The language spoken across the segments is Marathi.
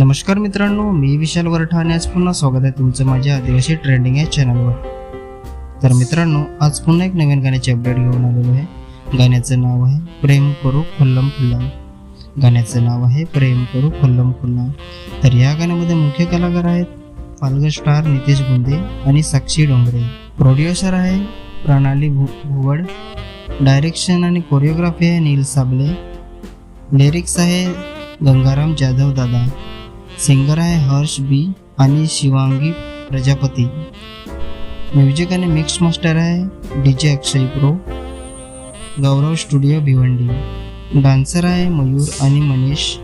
नमस्कार मित्रांनो, मी विशाल वरठाणे. आज पुन्हा स्वागत आहे तुमचं माझ्या आदिवासी ट्रेंडिंग या चॅनलवर. तर मित्रांनो, आज पुन्हा एक नवीन गाण्याचे अपडेट घेऊन आलेलो आहे. गाण्याचं नाव आहे प्रेम करू खुल्लम खुल्ला. गाण्याचं नाव आहे प्रेम करू खुल्लम खुल्ला. तर या गाण्यामध्ये मुख्य कलाकार आहेत फाल्गुन स्टार, नितीश गुंदे आणि साक्षी डोंगरे. प्रोड्युसर आहे प्रणाली भुवड. डायरेक्शन आणि कोरिओग्राफी आहे नील साबले. लिरिक्स आहे गंगाराम जाधव दादा. सिंगर आहे हर्ष बी आणि शिवांगी प्रजापती. म्युझिक आणि मिक्स मास्टर आहे डीजे अक्षय प्रो, गौरव स्टुडिओ भिवंडी. डान्सर आहे मयूर आणि मनीष,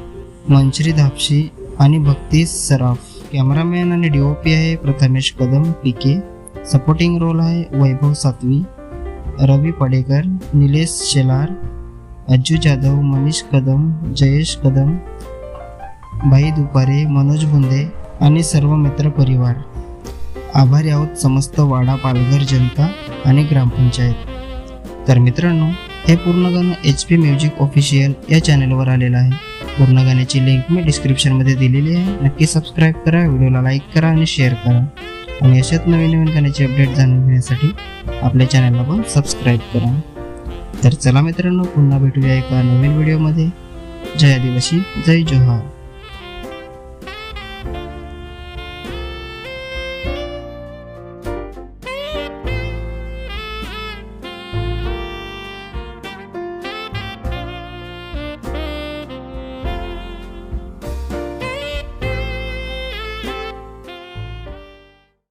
मंचरी धापशी आणि भक्ती सराफ. कॅमेरामॅन आणि डीओपी आहे प्रथमेश कदम पीके. सपोर्टिंग रोल आहे वैभव सातवी, रवी पडेकर, निलेश शेलार, अज्जू जाधव, मनीष कदम, जयेश कदम, भाई दुपारे, मनोज बुंदे आणि सर्व मित्र परिवार. आभारी आहोत समस्त वाडा पालघर जनता आणि ग्रामपंचायत. तर मित्रांनो, हे पूर्ण गाणं HP म्युझिक ऑफिशियल या चॅनलवर आलेलं आहे. पूर्ण गाण्याची लिंक मी डिस्क्रिप्शनमध्ये दिलेली आहे. नक्की सबस्क्राईब करा, व्हिडिओला लाईक करा आणि शेअर करा. आणि अशाच नवीन नवीन गाण्याचे अपडेट जाणून घेण्यासाठी आपल्या चॅनलला पण सबस्क्राईब करा. तर चला मित्रांनो, पुन्हा भेटूया एका नवीन व्हिडिओमध्ये. जय आदिवासी, जय जोहार.